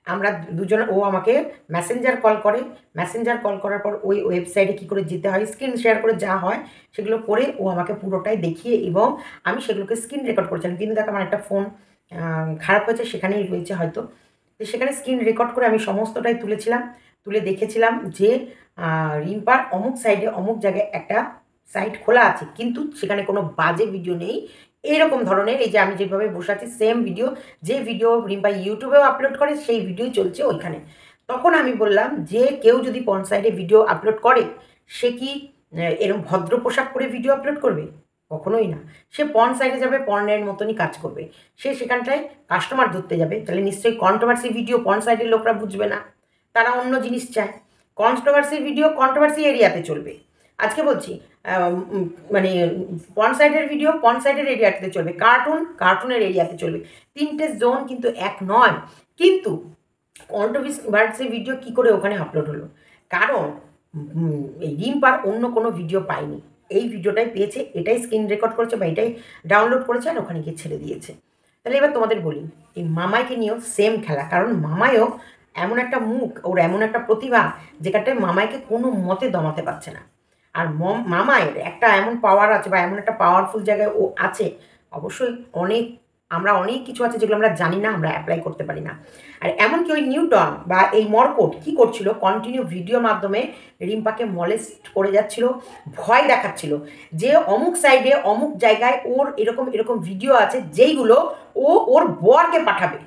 Speaker 1: আমরা দুজনে, ও আমাকে মেসেঞ্জার কল করে, মেসেঞ্জার কল করার পর ওই ওয়েবসাইটে কী করে যেতে হয়, স্ক্রিন শেয়ার করে যা হয় সেগুলো করে ও আমাকে পুরোটাই দেখিয়ে, এবং আমি সেগুলোকে স্ক্রিন রেকর্ড করেছিলাম। কিন্তু দেখ আমার একটা ফোন খারাপ হয়েছে, সেখানেই রয়েছে হয়তো, তো সেখানে স্ক্রিন রেকর্ড করে আমি সমস্তটাই তুলেছিলাম, তুলে দেখেছিলাম যে রিম্পার অমুক সাইডে অমুক জায়গায় একটা সাইট খোলা আছে, কিন্তু সেখানে কোনো বাজে ভিডিও নেই। এইরকম ধরনের, এই যে আমি যেভাবে বসে আছি সেম ভিডিও, যে ভিডিও রিম্পা ইউটিউবেও আপলোড করে সেই ভিডিওই চলছে ওইখানে। তখন আমি বললাম যে কেউ যদি পর্ন সাইডে ভিডিও আপলোড করে, সে কি এরকম ভদ্র পোশাক পরে ভিডিও আপলোড করবে? কখনোই না। সে পর্ন সাইডে যাবে, পর্নের মতনই কাজ করবে। সে সেখানটায় কাস্টমার ধরতে যাবে, তাহলে নিশ্চয়ই কন্ট্রোভার্সি ভিডিও পর্ন সাইডের লোকরা বুঝবে না, তারা অন্য জিনিস চায়। কন্ট্রোভার্সি ভিডিও কন্ট্রোভার্সি এরিয়াতে চলবে। আজকে বলছি মানে পর্ন সাইডের ভিডিও পর্ন সাইডের এরিয়াতে চলবে, কার্টুনের এরিয়াতে চলবে। তিনটে জোন কিন্তু এক নয়। কিন্তু কন্ট্রোভার্সি ভিডিও কী করে ওখানে আপলোড হলো? কারণ এই রিম্পার অন্য কোনো ভিডিও পায়নি, এই ভিডিওটাই পেয়েছে, এটাই স্ক্রিন রেকর্ড করেছে বা এটাই ডাউনলোড করেছে আর ওখানে গিয়ে ছেড়ে দিয়েছে। তাহলে এবার তোমাদের বলি, এই মামাইকে নিয়েও সেম খেলা। কারণ মামাইও এমন একটা মুখ, ওর এমন একটা প্রতিভা, যেটাতে মামাইকে কোনো মতে দমাতে পারছে না। আর মামাইয়ের একটা এমন পাওয়ার আছে বা এমন একটা পাওয়ারফুল জায়গায় ও আছে, অবশ্যই আমরা অনেক কিছু আছে যেগুলো আমরা জানি না, আমরা অ্যাপ্লাই করতে পারি না। আর এমনকি ওই নিউটন বা এই মর্কট কী করছিল, কন্টিনিউ ভিডিওর মাধ্যমে রিম্পাকে মলেস্ট করে যাচ্ছিল, ভয় দেখাচ্ছিল যে অমুক সাইডে অমুক জায়গায় ওর এরকম এরকম ভিডিও আছে যেইগুলো ও ওর বরকে পাঠাবে।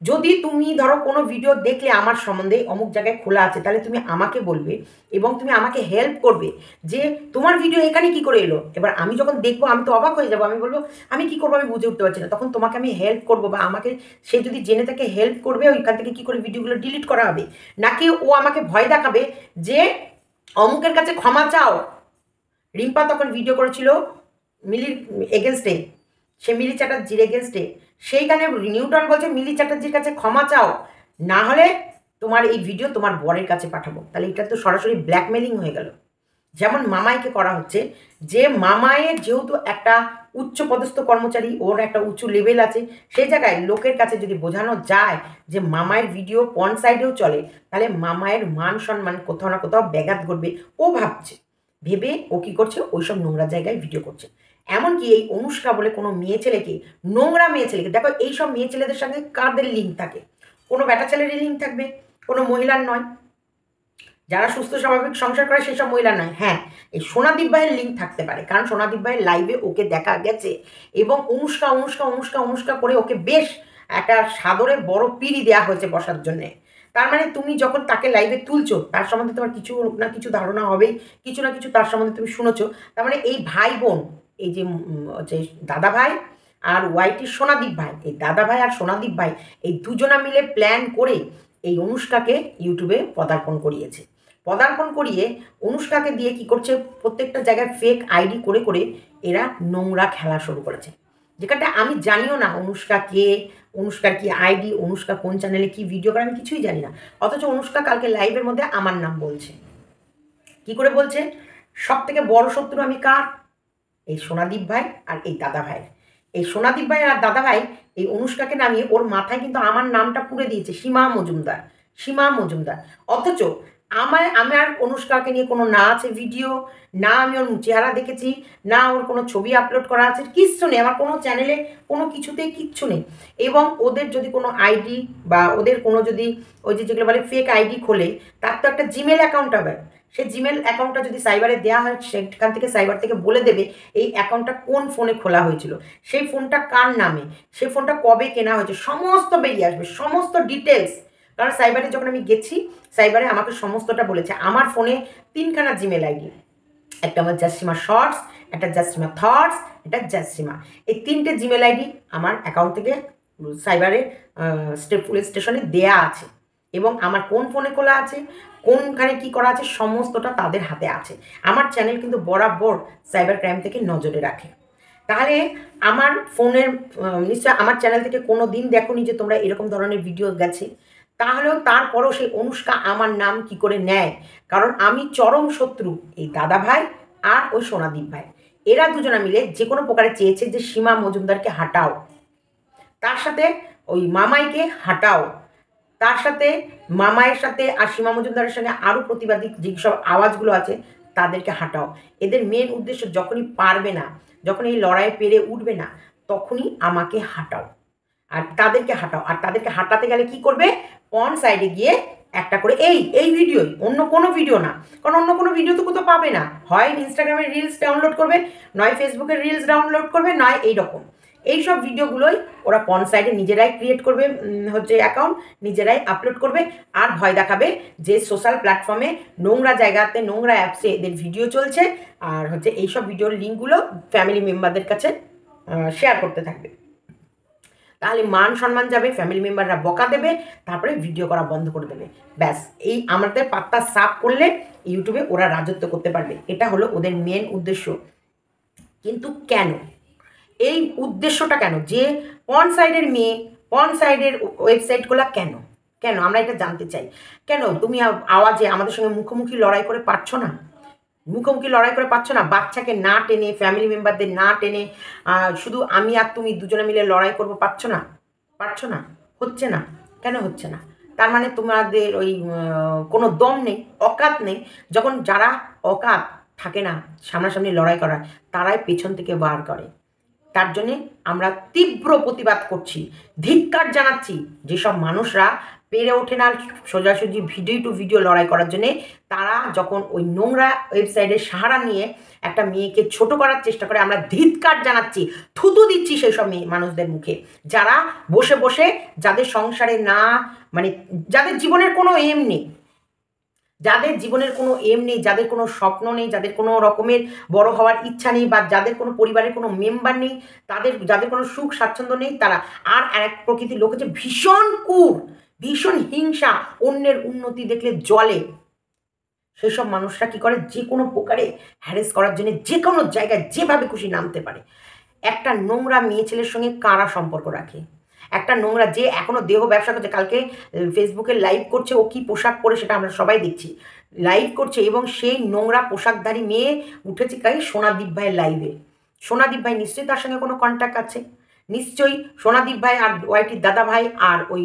Speaker 1: যদি তুমি ধরো কোনো ভিডিও দেখলে আমার সম্বন্ধে অমুক জায়গায় খোলা আছে, তাহলে তুমি আমাকে বলবে এবং তুমি আমাকে হেল্প করবে যে তোমার ভিডিও এখানে কি করে এলো। এবার আমি যখন দেখবো আমি তো অবাক হয়ে যাবো, আমি বলবো আমি কী করবো, আমি বুঝে উঠতে পারছি না। তখন তোমাকে আমি হেল্প করবো, বা আমাকে সে যদি জেনে থাকে হেল্প করবে, ওইখান থেকে কী করে ভিডিওগুলো ডিলিট করা হবে। নাকি ও আমাকে ভয় দেখাবে যে অমুকের কাছে ক্ষমা চাও। রিম্পা তখন ভিডিও করেছিল মিলির এগেনস্টে, সে মিলি চ্যাটার্জির এগেনস্টে। সেইখানে নিউটন বলছে মিলি চ্যাটার্জির কাছে ক্ষমা চাও, না হলে তোমার এই ভিডিও তোমার বরের কাছে পাঠাবো। তাহলে এটা তো সরাসরি ব্ল্যাকমেলিং হয়ে গেল। যেমন মামাইকে করা হচ্ছে, যে মামাইয়ের যেহেতু একটা উচ্চপদস্থ কর্মচারী, ওর একটা উঁচু লেভেল আছে, সেই জায়গায় লোকের কাছে যদি বোঝানো যায় যে মামাইয়ের ভিডিও পর্ন সাইডেও চলে, তাহলে মামাইয়ের মান সম্মান কোথাও না কোথাও ব্যাঘাত ঘটবে। ও ভাবছে, ভেবে ও কী করছে, ওইসব নোংরা জায়গায় ভিডিও করছে। এমনকি এই অনুষ্কা বলে কোনো মেয়ে ছেলেকে, নোংরা মেয়ে ছেলেকে, দেখো এইসব মেয়ে ছেলেদের সঙ্গে কাদের লিঙ্ক থাকে? কোনো ব্যাটা ছেলেরই লিঙ্ক থাকবে, কোনো মহিলার নয়। যারা সুস্থ স্বাভাবিক সংসার করে সেসব মহিলা নয়। হ্যাঁ, এই সোনাদীপ ভাইয়ের লিঙ্ক থাকতে পারে, কারণ সোনাদীপ ভাইয়ের লাইভে ওকে দেখা গেছে এবং অনুষ্কা অনুষ্কা অনুষ্কা অনুষ্কা করে ওকে বেশ একটা সাদরে বড় পিড়ি দেওয়া হয়েছে বসার জন্যে। তার মানে তুমি যখন তাকে লাইভে তুলছো, তার সম্বন্ধে তোমার কিছু না কিছু ধারণা হবেই, কিছু না কিছু তার সম্বন্ধে তুমি শুনেছো। তার মানে এই ভাই বোন, এই যে হচ্ছে দাদা ভাই আর ওয়াইটির সোনাদীপ ভাই, এই দাদা ভাই আর সোনাদীপ ভাই এই দুজনা মিলে প্ল্যান করে এই অনুষ্কাকে ইউটিউবে পদার্পণ করিয়েছে। পদার্পণ করিয়ে অনুষ্কাকে দিয়ে কি করছে, প্রত্যেকটা জায়গায় ফেক আইডি করে করে এরা নোংরা খেলা শুরু করেছে। যেখানটা আমি জানিও না অনুষ্কা কে, অনুষ্কার কি আইডি, অনুষ্কা কোন চ্যানেলে কি ভিডিও করে, আমি কিছুই জানি না। অথচ অনুষ্কা কালকে লাইভের মধ্যে আমার নাম বলছে। কি করে বলছে? সব থেকে বড় শত্রু আমি কার? এই সোনাদীপ ভাই আর এই দাদা ভাই। এই সোনাদীপ ভাই আর দাদা ভাই এই অনুষ্কাকে নামিয়ে ওর মাথায় কিন্তু আমার নামটা পুড়ে দিয়েছে, সীমা মজুমদার, সীমা মজুমদার। অথচ আমার অনুষ্কাকে নিয়ে কোনো না আছে ভিডিও, না আমি ওর চেহারা দেখেছি, না ওর কোনো ছবি আপলোড করা আছে, কিচ্ছু নেই। আমার কোনো চ্যানেলে কোনো কিছুতেই কিচ্ছু নেই। এবং ওদের যদি কোনো আইডি বা ওদের কোনো যদি ওই যে যেগুলো বলে ফেক আইডি খোলে, তার তো একটা জিমেল অ্যাকাউন্ট হবে। সেই জিমেল অ্যাকাউন্টটা যদি সাইবারে দেওয়া হয়, সেখান থেকে সাইবার থেকে বলে দেবে এই অ্যাকাউন্টটা কোন ফোনে খোলা হয়েছিল, সেই ফোনটা কার নামে, সেই ফোনটা কবে কেনা হয়েছে, সমস্ত বেরিয়ে আসবে, সমস্ত ডিটেলস। কারণ সাইবারে যখন আমি গেছি, সাইবারে আমাকে সমস্তটা বলেছে। আমার ফোনে 3খানা জিমেল আইডি, একটা আমার জাস্টিমা শর্টস, একটা জাস্টিমা থটস, একটা জাস্টিমা, এই 3টে জিমেল আইডি আমার অ্যাকাউন্ট থেকে সাইবারে পুলিশ স্টেশনে দেয়া আছে। এবং আমার কোন ফোনে খোলা আছে, কোনখানে কি করা আছে, সমস্তটা তাদের হাতে আছে। আমার চ্যানেল কিন্তু বরাবর সাইবার ক্রাইম থেকে নজরে রাখে। তাহলে আমার ফোনের নিশ্চয় আমার চ্যানেল থেকে কোনো দিন দেখোনি যে তোমরা এরকম ধরনের ভিডিও গেছে। তাহলেও তারপরও সেই অনুষ্কা আমার নাম কি করে নেয়? কারণ আমি চরম শত্রু এই দাদা ভাই আর ওই সোনাদীপ ভাই। এরা দুজনা মিলে যে কোনো প্রকারে চেয়েছে যে সীমা মজুমদারকে হাঁটাও, তার সাথে ওই মামাইকে হাঁটাও, তার সাথে মামায়ের সাথে আর সীমা মজুমদারের সঙ্গে আরও প্রতিবাদী যেসব আওয়াজগুলো আছে তাদেরকে হাঁটাও। এদের মেন উদ্দেশ্য যখনই পারবে না, যখন এই লড়াইয়ে পেরে উঠবে না, তখনই আমাকে হাঁটাও আর তাদেরকে হাঁটাও। আর তাদেরকে হাঁটাতে গেলে কি করবে? পর্ন সাইডে গিয়ে একটা করে এই ভিডিওই, অন্য কোনো ভিডিও না, কারণ অন্য কোনো ভিডিও তো কোথাও পাবে না। হয় ইনস্টাগ্রামের রিলস ডাউনলোড করবে, নয় ফেসবুকের রিলস ডাউনলোড করবে, নয় এইরকম এইসব ভিডিওগুলোই ওরা পর্ন সাইডে নিজেরাই ক্রিয়েট করবে, হচ্ছে অ্যাকাউন্ট নিজেরাই আপলোড করবে আর ভয় দেখাবে যে সোশ্যাল প্ল্যাটফর্মে নোংরা জায়গাতে নোংরা অ্যাপসে এদের ভিডিও চলছে, আর হচ্ছে এইসব ভিডিওর লিঙ্কগুলো ফ্যামিলি মেম্বারদের কাছে শেয়ার করতে থাকবে। তাহলে মান সম্মান যাবে, ফ্যামিলি মেম্বাররা বকা দেবে, তারপরে ভিডিও করা বন্ধ করে দেবে। ব্যাস, এই আমাদের পাত্তা সাফ করলে ইউটিউবে ওরা রাজত্ব করতে পারবে। এটা হলো ওদের মেন উদ্দেশ্য। কিন্তু কেন এই উদ্দেশ্যটা, কেন যে পর্ন সাইডের মেয়ে, পর্ন সাইডের ওয়েবসাইটগুলো কেন কেন আমরা এটা জানতে চাই। কেন তুমি আওয়াজে আমাদের সঙ্গে মুখোমুখি লড়াই করে পারছো না? মুখোমুখি লড়াই করে পারছো না? বাচ্চাকে না টেনে, ফ্যামিলি মেম্বারদের না টেনে, শুধু আমি আর তুমি দুজনে মিলে লড়াই করবো, পারছো না? পারছো না? হচ্ছে না। কেন হচ্ছে না? তার মানে তোমাদের ওই কোনো দম নেই, অকাত নেই। যখন যারা অকাত থাকে না সামনাসামনি লড়াই করার, তারাই পেছন থেকে বার করে। তার জন্যে আমরা তীব্র প্রতিবাদ করছি, ধিক্কার জানাচ্ছি যেসব মানুষরা পেরে ওঠে না সোজাসুজি ভিডিও টু ভিডিও লড়াই করার জন্যে। তারা যখন ওই নোংরা ওয়েবসাইটের সাহারা নিয়ে একটা মেয়েকে ছোট করার চেষ্টা করে, আমরা ধিক্কার জানাচ্ছি, থুতু দিচ্ছি সেই সব মেয়ে মানুষদের মুখে, যারা বসে বসে যাদের সংসারে না, মানে যাদের জীবনের কোনো এম নেই, যাদের জীবনের কোনো এম নেই, যাদের কোনো স্বপ্ন নেই, যাদের কোনো রকমের বড় হওয়ার ইচ্ছা নেই, বা যাদের কোনো পরিবারের কোনো মেম্বার নেই, যাদের কোনো সুখ স্বাচ্ছন্দ্য নেই, তারা আর এক প্রকৃতির লোক হচ্ছে ভীষণ কুর, ভীষণ হিংসা, অন্যের উন্নতি দেখলে জ্বলে। সেসব মানুষরা কি করে? যে কোনো প্রকারে হ্যারেস করার জন্য যে কোনো জায়গায় যেভাবে খুশি নামতে পারে। একটা নোংরা মেয়ে ছেলের সঙ্গে কারা সম্পর্ক রাখে? একটা নোংরা যে এখনও দেহ ব্যবসা করছে, কালকে ফেসবুকে লাইভ করছে, ও কী পোশাক পরে সেটা আমরা সবাই দেখছি, লাইভ করছে, এবং সেই নোংরা পোশাকধারী মেয়ে উঠেছে সোনাদীপ ভাইয়ের লাইভে। সোনাদীপ ভাই নিশ্চয়ই তার সঙ্গে কোনো কন্ট্যাক্ট আছে, নিশ্চয়ই সোনাদীপ ভাই আর ওয়াইটির দাদা ভাই আর ওই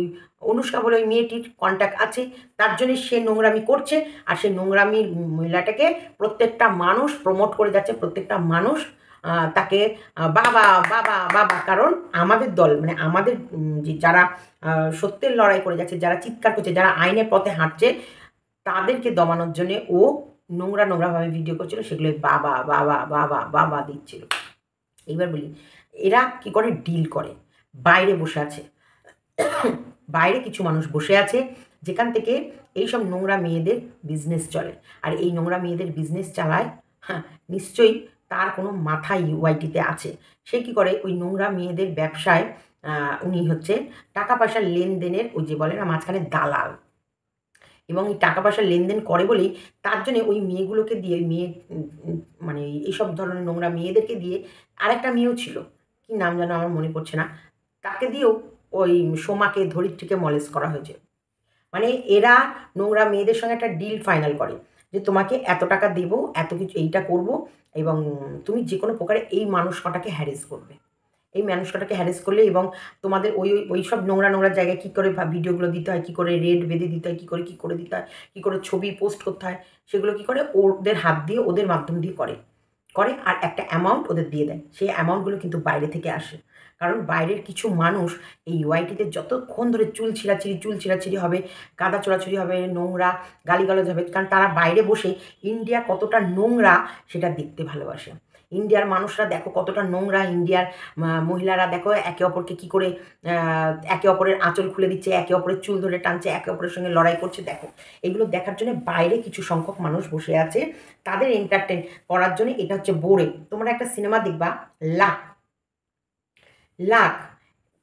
Speaker 1: অনুষ্কা বলে ওই মেয়েটির কন্ট্যাক্ট আছে, তার জন্যে সে নোংরামি করছে। আর সেই নোংরামি মহিলাটাকে প্রত্যেকটা মানুষ প্রমোট করে যাচ্ছে, প্রত্যেকটা মানুষ তাকে বাবা বাবা বাবা, কারণ আমাদের দল, মানে আমাদের যে যারা সত্যের লড়াই করে যাচ্ছে, যারা চিৎকার করছে, যারা আইনের পথে হাঁটছে, তাদেরকে দমানোর জন্যে ও নোংরাভাবে ভিডিও করছিল, সেগুলো বাবা বাবা বাবা বাবা দিচ্ছিল। এইবার বলি, এরা কি করে? ডিল করে, বাইরে বসে আছে, বাইরে কিছু মানুষ বসে আছে যেখান থেকে এইসব নোংরা মেয়েদের বিজনেস চলে। আর এই নোংরা মেয়েদের বিজনেস চালায়, হ্যাঁ, নিশ্চয়ই তার কোনো মাথা ইউআইটিতে আছে। সে কী করে? ওই নোংরা মেয়েদের ব্যবসায় উনি হচ্ছে টাকা পয়সার লেনদেনের, ওই যে বলে না মাঝখানে দালাল, এবং এই টাকা পয়সার লেনদেন করে বলেই তার জন্যে ওই মেয়েগুলোকে দিয়ে, মেয়ে মানে এইসব ধরনের নোংরা মেয়েদেরকে দিয়ে, আরেকটা মেয়েও ছিল, কি নাম যেন আমার মনে পড়ছে না, তাকে দিয়েও ওই সোমাকে, ধরিত্রীকে মলেজ করা হয়েছে। মানে এরা নোংরা মেয়েদের সঙ্গে একটা ডিল ফাইনাল করে যে তোমাকে এত টাকা দেবো, এত কিছু এইটা করব, এবং তুমি যে কোনো প্রকারে এই মানুষ কটাকে হ্যারেস করবে, এই মানুষ কটাকে হ্যারেস করলে, এবং তোমাদের ওই সব নোংরা জায়গায় কী করে ভিডিওগুলো দিতে হয়, কী করে রেড বেঁধে দিতে হয়, কী করে দিতে হয়, কী করে ছবি পোস্ট করতে হয়, সেগুলো কী করে? ওদের হাত দিয়ে, ওদের মাধ্যম দিয়ে করে, আর একটা অ্যামাউন্ট ওদের দিয়ে দেয়। সেই অ্যামাউন্টগুলো কিন্তু বাইরে থেকে আসে, কারণ বাইরের কিছু মানুষ এই ওয়াইটিতে যতক্ষণ ধরে চুল ছিঁড়াছিঁড়ি হবে, কাদা চোরাচুরি হবে, নোংরা গালিগালাজ হবে, কারণ তারা বাইরে বসে ইন্ডিয়া কতটা নোংরা সেটা দেখতে ভালোবাসে। ইন্ডিয়ার মানুষরা দেখো কতটা নোংরা, ইন্ডিয়ার মহিলারা দেখো একে অপরকে কী করে একে অপরের আঁচল খুলে দিচ্ছে, একে অপরের চুল ধরে টানছে, একে অপরের সঙ্গে লড়াই করছে। দেখো, এগুলো দেখার জন্য বাইরে কিছু সংখ্যক মানুষ বসে আছে, তাদের এন্টারটেন করার জন্য। এটা হচ্ছে বোরে। তোমরা একটা সিনেমা দেখবা, লাখ লাখ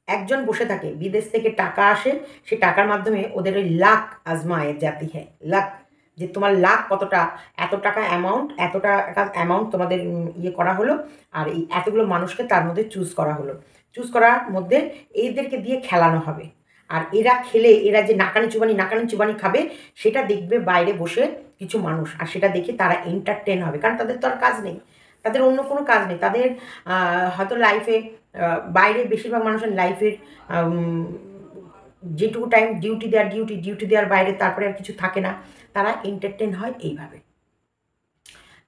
Speaker 1: একজন বসে থাকে, বিদেশ থেকে টাকা আসে, সে টাকার মাধ্যমে ওদের ওই লাখ আজমায় জাতি হ্যাঁ, লাখ, যে তোমার লাখ কতটা, এত টাকা অ্যামাউন্ট, এত টাকা অ্যামাউন্ট তোমাদের ইয়ে করা হলো, আর এই এতগুলো মানুষকে তার মধ্যে চুজ করা হলো, চুজ করার মধ্যে এদেরকে দিয়ে খেলানো হবে। আর এরা খেলে, এরা যে নাকানি চুবানি খাবে, সেটা দেখবে বাইরে বসে কিছু মানুষ, আর সেটা দেখে তারা এন্টারটেন হবে, কারণ তাদের তো আর কাজ নেই, তাদের অন্য কোনো কাজ নেই, তাদের হয়তো লাইফে বাইরে বেশিরভাগ মানুষের লাইফের যেটুকু টাইম ডিউটি দেওয়ার বাইরে তারপরে আর কিছু থাকে না, তারা এন্টারটেন হয় এইভাবে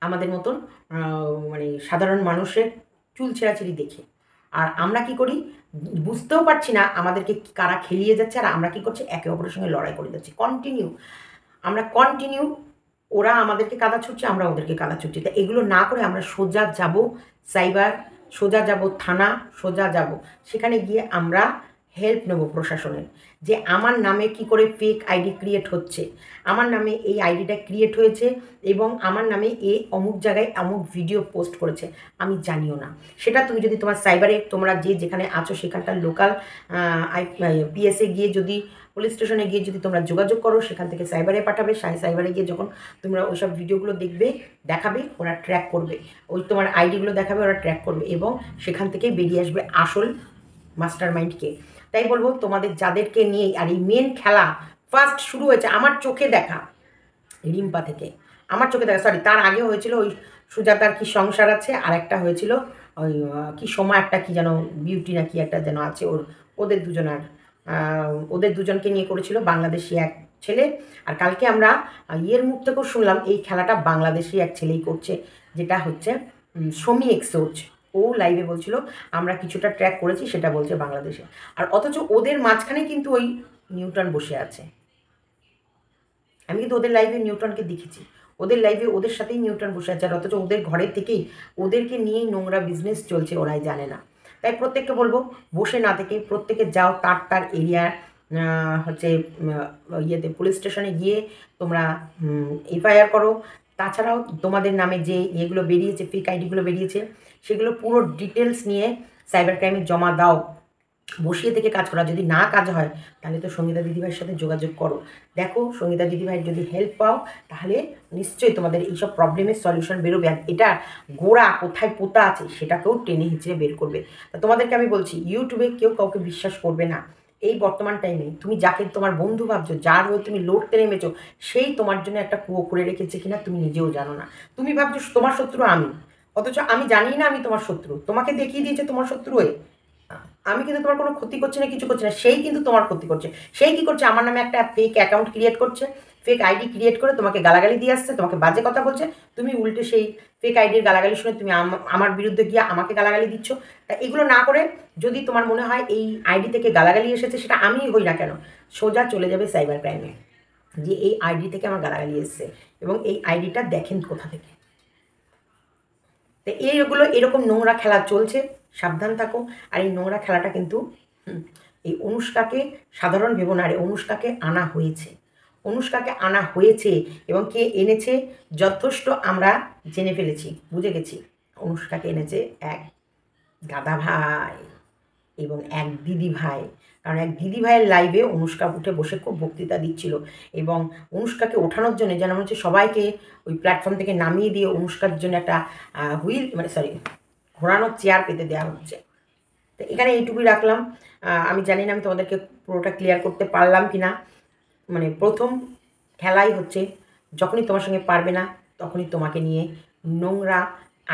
Speaker 1: আমাদের মতন মানে সাধারণ মানুষের চুল ছেঁড়াছিঁড়ি দেখে। আর আমরা কি করি বুঝতেও পারছি না আমাদেরকে কারা খেলিয়ে যাচ্ছে, আর আমরা কি করছি একে অপরের সঙ্গে লড়াই করে যাচ্ছি কন্টিনিউ। ওরা আমাদেরকে কাদা ছুটছে, আমরা ওদেরকে কাদা ছুটছি। তা এগুলো না করে আমরা সোজা যাব সাইবার, সোজা যাব থানা, সোজা যাব সেখানে গিয়ে আমরা হেল্প নেব প্রশাসনের, যে আমার নামে কি করে ফেক আইডি ক্রিয়েট হচ্ছে, আমার নামে এই আইডিটা ক্রিয়েট হয়েছে এবং আমার নামে অমুক জায়গায় অমুক ভিডিও পোস্ট করেছে, আমি জানিও না। সেটা তুমি যদি তোমার সাইবারে তোমরা যেখানে আছো সেখানকার লোকাল পিএসএ গিয়ে, যদি পুলিশ স্টেশনে গিয়ে যদি তোমরা যোগাযোগ করো, সেখান থেকে সাইবারে পাঠাবে, সাইবারে গিয়ে যখন তোমরা ওইসব ভিডিওগুলো দেখাবে, ওরা ট্র্যাক করবে, ওই তোমার আইডিগুলো দেখাবে, ওরা ট্র্যাক করবে এবং সেখান থেকেই বেরিয়ে আসবে আসল মাস্টার মাইন্ডকে। তাই বলবো তোমাদের যাদেরকে নিয়ে, আর এই মেন খেলা ফার্স্ট শুরু হয়েছে আমার চোখে দেখা রিম্পা থেকে, আমার চোখে দেখা, সরি তার আগেও হয়েছিল ওই সুজাতার কি সংসার আছে, আর একটা হয়েছিল ওই কি সময় একটা কি যেন বিউটি না কি একটা যেন আছে ওদের দুজনকে নিয়ে করেছিল বাংলাদেশি এক ছেলে। আর কালকে আমরা ইয়ের মুখ থেকেও শুনলাম এই খেলাটা বাংলাদেশি এক ছেলেই করছে, যেটা হচ্ছে সমী এক্সোচ। ও লাইভে বলছিল আমরা কিছুটা ট্র্যাক করেছি, সেটা বলছে বাংলাদেশে। আর অথচ ওদের মাঝখানে কিন্তু ওই নিউটন বসে আছে। আমি কিন্তু ওদের লাইভে নিউটনকে দেখেছি, ওদের লাইভে ওদের সাথেই নিউটন বসে আছে, আর অথচ ওদের ঘরের থেকেই ওদেরকে নিয়েই নোংরা বিজনেস চলছে, ওরাই জানে না। তাই প্রত্যেককে বলবো বসে না থেকে প্রত্যেকে যাও তার এরিয়ার হচ্ছে ইয়েতে পুলিশ স্টেশনে গিয়ে তোমরা এফআইআর করো। তাছাড়াও তোমাদের নামে যে ইয়েগুলো বেরিয়েছে, ফেক আইডিগুলো বেরিয়েছে, সেগুলো পুরো ডিটেলস নিয়ে সাইবার ক্রাইমে জমা দাও। বসিয়ে থেকে কাজ করা, যদি না কাজ হয় তাহলে তো সঙ্গীতা দিদিভাইয়ের সাথে যোগাযোগ করো। দেখো সঙ্গীতা দিদিভাইয়ের যদি হেল্প পাও তাহলে নিশ্চয়ই তোমাদের এইসব প্রবলেমের সলিউশন বেরোবে, আর এটা গোড়া কোথায় পোতা আছে সেটাকেও টেনে হিঁচড়ে বের করবে। তা তোমাদেরকে আমি বলছি, ইউটিউবে কেউ কাউকে বিশ্বাস করবে না। এই বর্তমান টাইমে তুমি যাকে তোমার বন্ধু ভাবছো, যার হয়ে তুমি লড়তে নেমেছো, সেই তোমার জন্য একটা কুয়ো করে রেখেছে কিনা তুমি নিজেও জানো না। তুমি ভাবছো তোমার শত্রু আমি, অথচ আমি জানি না আমি তোমার শত্রু, তোমাকে দেখিয়ে দিয়েছে তোমার শত্রু হয়ে। আমি কিন্তু তোমার কোনো ক্ষতি করছি না, কিছু করছি না, সেই কিন্তু তোমার ক্ষতি করছে। সেই কী করছে, আমার নামে একটা ফেক অ্যাকাউন্ট ক্রিয়েট করছে, ফেক আইডি ক্রিয়েট করে তোমাকে গালাগালি দিয়ে আসছে, তোমাকে বাজে কথা বলছে, তুমি উল্টে সেই ফেক আইডির গালাগালি শুনে তুমি আমার বিরুদ্ধে গিয়ে আমাকে গালাগালি দিচ্ছ। তা এগুলো না করে যদি তোমার মনে হয় এই আইডি থেকে গালাগালি এসেছে, সেটা আমিই হই না কেন, সোজা চলে যাবে সাইবার ক্রাইমে, যে এই আইডি থেকে আমার গালাগালি এসছে এবং এই আইডিটা দেখেন কোথা থেকে। তো এরকম নোংরা খেলা চলছে, সাবধান থাকো। আর এই নোংরা খেলাটা কিন্তু এই অনুষ্কাকে সাধারণ ভেবো না, আরে অনুষ্কাকে আনা হয়েছে এবং কে এনেছে যথেষ্ট আমরা জেনে ফেলেছি, বুঝে গেছি। অনুষ্কাকে এনেছে এক দাদা ভাই এবং এক দিদি ভাই। কারণ এক দিদি ভাইয়ের লাইভে অনুষ্কা উঠে বসে খুব বক্তৃতা দিচ্ছিল এবং অনুষ্কাকে ওঠানোর জন্য যেন মনে হচ্ছে সবাইকে ওই প্ল্যাটফর্ম থেকে নামিয়ে দিয়ে অনুষ্কার জন্য একটা ঘোরানোর চেয়ার পেতে দেওয়া হচ্ছে। তো এখানে এইটুকুই রাখলাম। আমি জানি না আমি তোমাদেরকে পুরোটা ক্লিয়ার করতে পারলাম কি না। মানে প্রথম খেলাই হচ্ছে যখনই তোমার সঙ্গে পারবে না তখনই তোমাকে নিয়ে নোংরা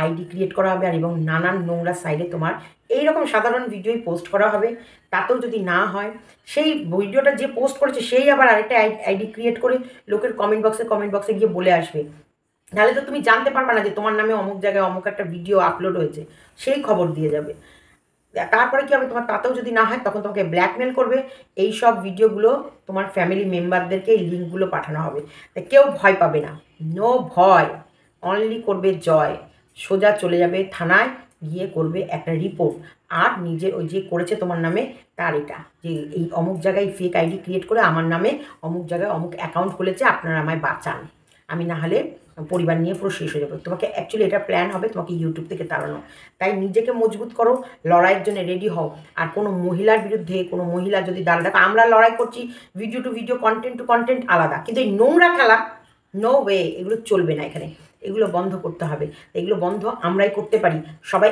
Speaker 1: আইডি ক্রিয়েট করা হবে, আর এবং নানান নোংরা সাইডে তোমার এইরকম সাধারণ ভিডিওই পোস্ট করা হবে। তাতেও যদি না হয়, সেই ভিডিওটা যে পোস্ট করেছে সেই আবার আরেকটা আইডি ক্রিয়েট করে লোকের কমেন্ট বক্সে গিয়ে বলে আসবে। তাহলে তো তুমি জানতে পারবে না যে তোমার নামে অমুক জায়গায় অমুক একটা ভিডিও আপলোড হয়েছে, সেই খবর দিয়ে যাবে। তারপরে কী হবে, তোমার তাতেও যদি না হয় তখন তোমাকে ব্ল্যাকমেল করবে। এই সব ভিডিওগুলো তোমার ফ্যামিলি মেম্বারদেরকে এই লিঙ্কগুলো পাঠানো হবে। তাই কেউ ভয় পাবে না, নো ভয়, অনলি করবে জয়। সোজা চলে যাবে থানায়, গিয়ে করবে একটা রিপোর্ট। আর নিজের ওই যে করেছে তোমার নামে তার এটা, যে এই অমুক জায়গায় ফেক আইডি ক্রিয়েট করে আমার নামে অমুক জায়গায় অমুক অ্যাকাউন্ট খুলেছে, আপনারা আমায় বাঁচান, আমি না হলে পরিবার নিয়ে পুরো শেষ হয়ে যাবে। তোমাকে অ্যাকচুয়ালি এটা প্ল্যান হবে তোমাকে ইউটিউব থেকে তাড়ানো। তাই নিজেকে মজবুত করো, লড়াইয়ের জন্য রেডি হও। আর কোনো মহিলার বিরুদ্ধে কোনো মহিলা যদি দাঁড়া, দেখো আমরা লড়াই করছি video to video, content to content আলাদা, কিন্তু এই নোংরা খেলা নো ওয়ে, এগুলো চলবে না এখানে, এগুলো বন্ধ করতে হবে। এগুলো বন্ধ আমরাই করতে পারি, সবাই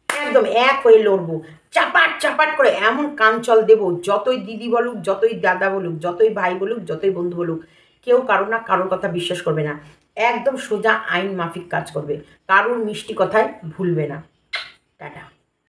Speaker 1: একদম এক হয়ে লড়বো, চাপাট করে এমন কাঞ্চল দেবো, যতই দিদি বলুক, যতই দাদা বলুক, যতই ভাই বলুক, যতই বন্ধু বলুক, কেউ কারোর কথা বিশ্বাস করবে না। একদম সোজা আইন মাফিক কাজ করবে, কারোর মিষ্টি কথায় ভুলবে না। টাটা।